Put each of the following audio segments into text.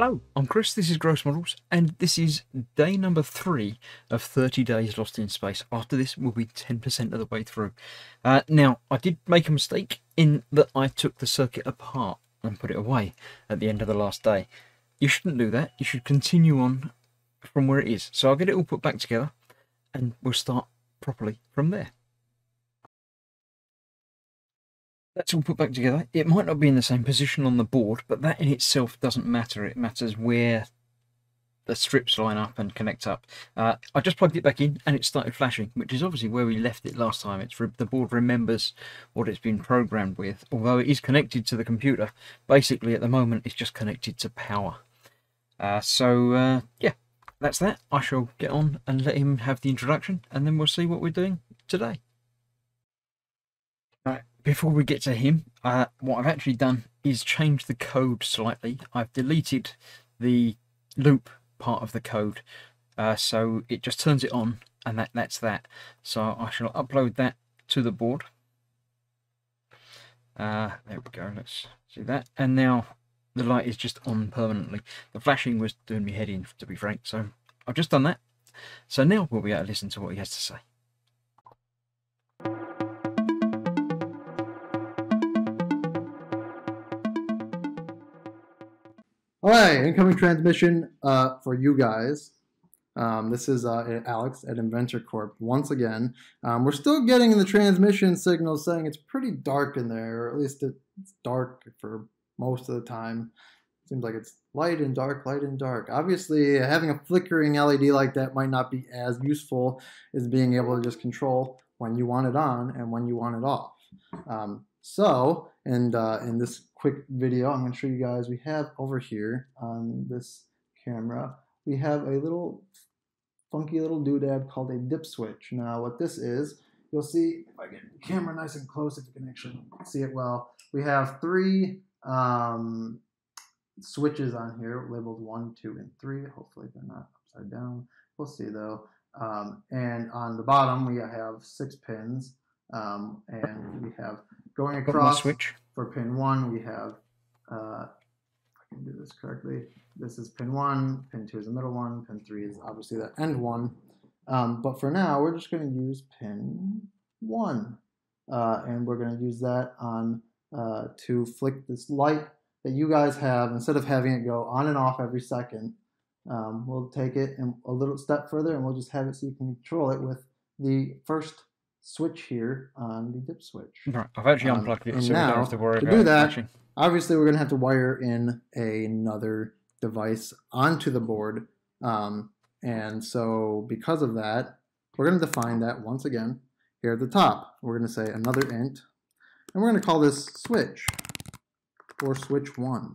Hello, I'm Chris, this is Gross Models, and this is day number 3 of 30 days lost in space. After this, we'll be 10% of the way through. Now, I did make a mistake in that I took the circuit apart and put it away at the end of the last day. You shouldn't do that, you should continue on from where it is. So I'll get it all put back together, and we'll start properly from there. That's all put back together. It might not be in the same position on the board, but that in itself doesn't matter. It matters where the strips line up and connect up. I just plugged it back in and it started flashing, which is obviously where we left it last time. The board remembers what it's been programmed with, although it is connected to the computer. Basically, at the moment, it's just connected to power. Yeah, that's that. I shall get on and let him have the introduction, and then we'll see what we're doing today. Before we get to him, what I've actually done is change the code slightly. I've deleted the loop part of the code, so it just turns it on, and that's that. So I shall upload that to the board. There we go, let's see that. And now the light is just on permanently. The flashing was doing me head in, to be frank, so I've just done that. So now we'll be able to listen to what he has to say. All right, incoming transmission for you guys. This is Alex at Inventor Corp. Once again, we're still getting the transmission signal saying it's pretty dark in there, or at least it's dark for most of the time. Seems like it's light and dark, light and dark. Obviously, having a flickering LED like that might not be as useful as being able to just control when you want it on and when you want it off. In this quick video, I'm going to show you guys, we have over here on this camera, we have a little funky little doodad called a dip switch. Now what this is, you'll see, if I get the camera nice and close, if you can actually see it well, we have 3 switches on here, labeled 1, 2, and 3. Hopefully they're not upside down. We'll see though. And on the bottom, we have 6 pins. And we have going across switch. For pin 1, we have, if I can do this correctly, this is pin 1, pin 2 is the middle one, pin 3 is obviously the end one. But for now, we're just going to use pin 1. And we're going to use that on to flick this light that you guys have. Instead of having it go on and off every second, we'll take it a little step further, and we'll just have it so you can control it with the first switch here on the dip switch. Right, I've actually unplugged it, so now, we don't have to worry about do that, flashing. Obviously we're going to have to wire in another device onto the board. And so because of that, we're going to define that once again here at the top. We're going to say another int, and we're going to call this switch, or switch 1,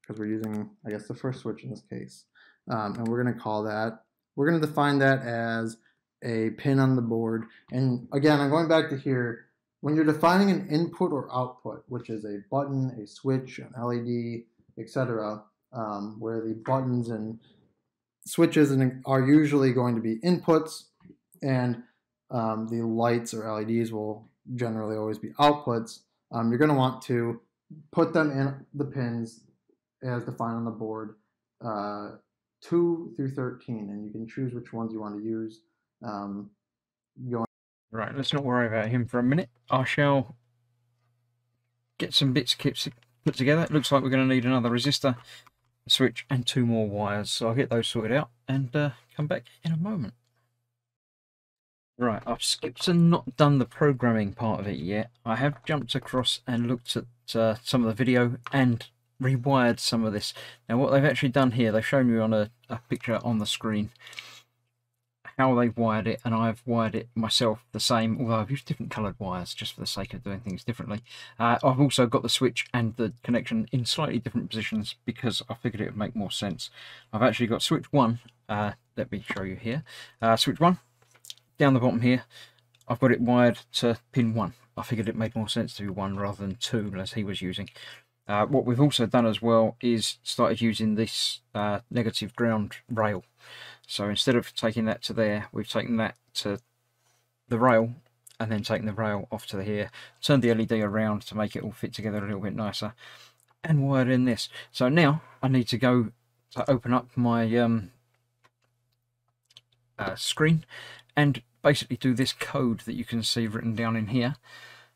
because we're using, I guess, the first switch in this case. And we're going to call that, we're going to define that as a pin on the board. And again, I'm going back to here, when you're defining an input or output, which is a button, a switch, an LED, etc., where the buttons and switches are usually going to be inputs, and the lights or LEDs will generally always be outputs. You're going to want to put them in the pins as defined on the board, 2 through 13, and you can choose which ones you want to use. Right, let's not worry about him for a minute. I shall get some bits put together. It looks like we're going to need another resistor, a switch, and 2 more wires. So I'll get those sorted out and come back in a moment. Right, I've skipped and not done the programming part of it yet. I have jumped across and looked at some of the video and rewired some of this. Now what they've actually done here, they've shown you on a picture on the screen how they've wired it, and I've wired it myself the same, although I've used different coloured wires just for the sake of doing things differently. I've also got the switch and the connection in slightly different positions because I figured it would make more sense. I've actually got switch 1, let me show you here, switch 1, down the bottom here, I've got it wired to pin 1. I figured it made more sense to be 1 rather than 2 as he was using. What we've also done as well is started using this negative ground rail. So instead of taking that to there, we've taken that to the rail and then taken the rail off to here, turned the LED around to make it all fit together a little bit nicer, and wired in this. So now I need to go to open up my screen and basically do this code that you can see written down in here,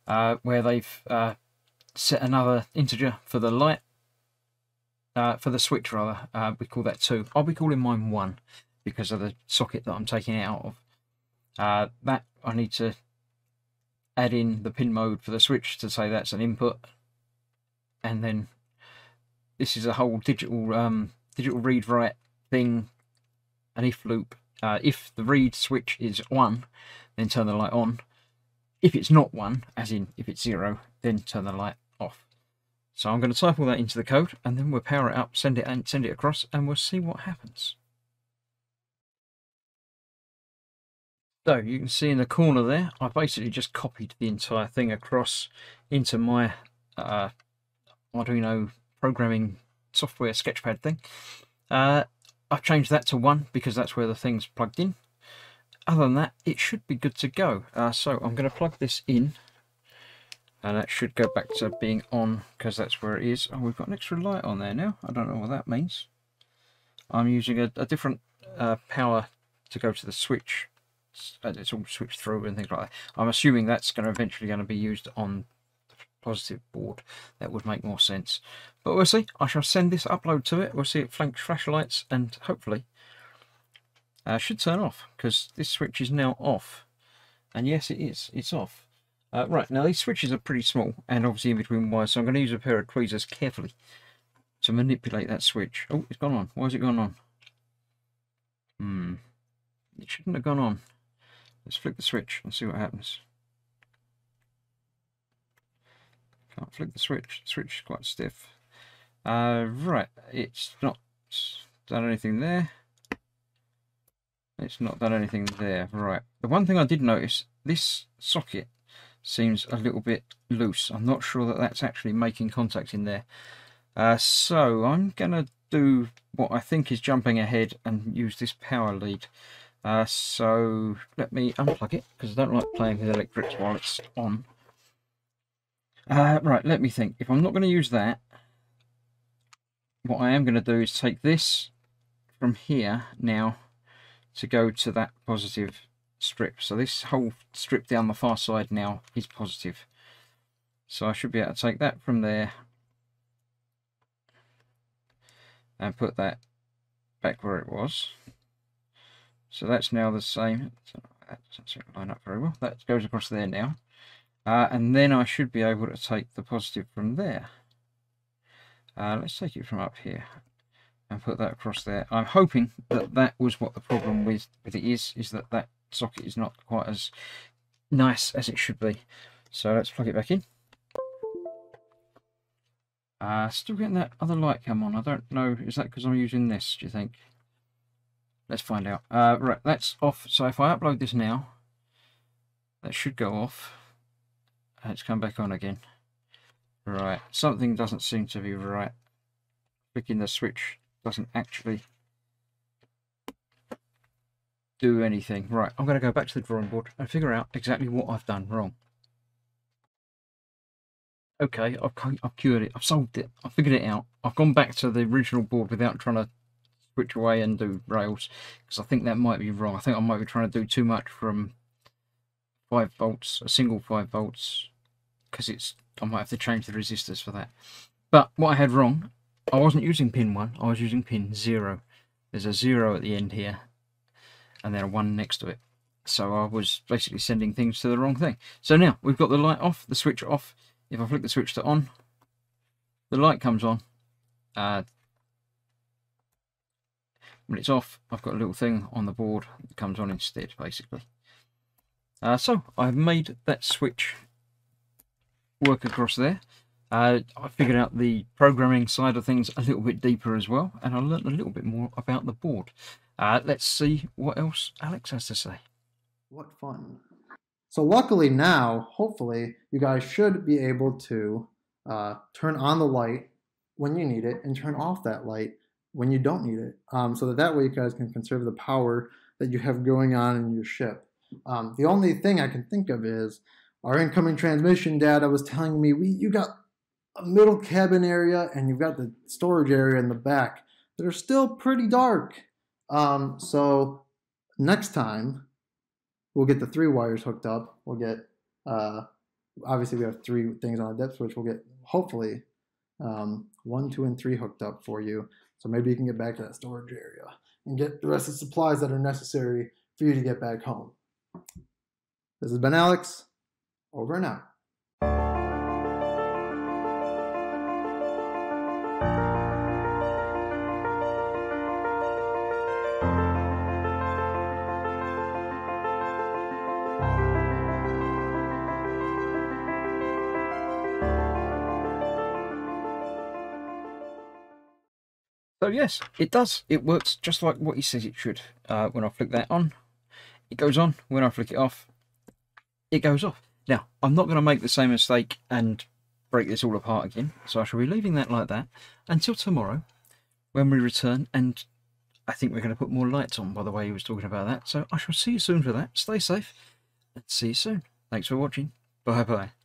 where they've set another integer for the light, for the switch rather. We call that 2. I'll be calling mine 1 because of the socket that I'm taking it out of. That I need to add in the pin mode for the switch to say that's an input, and then this is a whole digital read write thing, an if loop. If the read switch is 1, then turn the light on. If it's not 1, as in if it's 0, then turn the light off. So I'm going to type all that into the code, and then we'll power it up, send it across, and we'll see what happens. So you can see in the corner there, I basically just copied the entire thing across into my Arduino programming software sketchpad thing. I've changed that to 1 because that's where the thing's plugged in. Other than that, it should be good to go. So I'm going to plug this in, and that should go back to being on because that's where it is. Oh, we've got an extra light on there now. I don't know what that means. I'm using a different power to go to the switch. It's all switched through and things like that. I'm assuming that's eventually going to be used on the positive board. That would make more sense. But we'll see. I shall send this upload to it. We'll see it flash lights, and hopefully should turn off because this switch is now off. And yes, it is. It's off. Right, now these switches are pretty small and obviously in between wires, so I'm going to use a pair of tweezers carefully to manipulate that switch. Oh, it's gone on. Why has it gone on? It shouldn't have gone on. Let's flick the switch and see what happens. Can't flick the switch. The switch is quite stiff. Right, it's not done anything there. It's not done anything there. Right. The one thing I did notice, this socket seems a little bit loose. I'm not sure that that's actually making contact in there. So I'm going to do what I think is jumping ahead and use this power lead. So let me unplug it because I don't like playing with electrics while it's on. Right, let me think. If I'm not going to use that, what I am going to do is take this from here now to go to that positive strip. So this whole strip down the far side now is positive. So I should be able to take that from there and put that back where it was. So that's now the same. So that doesn't line up very well. That goes across there now. And then I should be able to take the positive from there. Let's take it from up here and put that across there. I'm hoping that that was what the problem with it is that that socket is not quite as nice as it should be. So let's plug it back in. Still getting that other light come on. I don't know, is that because I'm using this, do you think? Let's find out. Right, that's off. So if I upload this now, that should go off. It's come back on again. Right, something doesn't seem to be right. Clicking the switch doesn't actually do anything. Right, I'm going to go back to the drawing board and figure out exactly what I've done wrong. Okay, I've cured it. I've solved it. I've figured it out. I've gone back to the original board without trying to switch away and do rails, because I think that might be wrong. I think I might be trying to do too much from 5 volts, a single 5 volts, because I might have to change the resistors for that. But what I had wrong, I wasn't using pin 1, I was using pin 0. There's a 0 at the end here, and then a 1 next to it. So I was basically sending things to the wrong thing. So now we've got the light off, the switch off. If I flick the switch to on, the light comes on. When it's off, I've got a little thing on the board that comes on instead, basically. So I've made that switch work across there. I figured out the programming side of things a little bit deeper as well, and I learned a little bit more about the board. Let's see what else Alex has to say. What fun. So luckily now, hopefully, you guys should be able to turn on the light when you need it and turn off that light when you don't need it. So that way you guys can conserve the power that you have going on in your ship. The only thing I can think of is our incoming transmission data was telling me you got a middle cabin area and you've got the storage area in the back. they're still pretty dark. So next time we'll get the 3 wires hooked up. We'll get, obviously we have 3 things on a depth switch. We'll get hopefully 1, 2, and 3 hooked up for you. So maybe you can get back to that storage area and get the rest of the supplies that are necessary for you to get back home. This has been Alex. Over and out. So yes, it does. It works just like what he says it should. When I flick that on, it goes on. When I flick it off, it goes off. Now, I'm not going to make the same mistake and break this all apart again. So I shall be leaving that like that until tomorrow when we return. And I think we're going to put more lights on by the way he was talking about that. So I shall see you soon for that. Stay safe and see you soon. Thanks for watching. Bye-bye.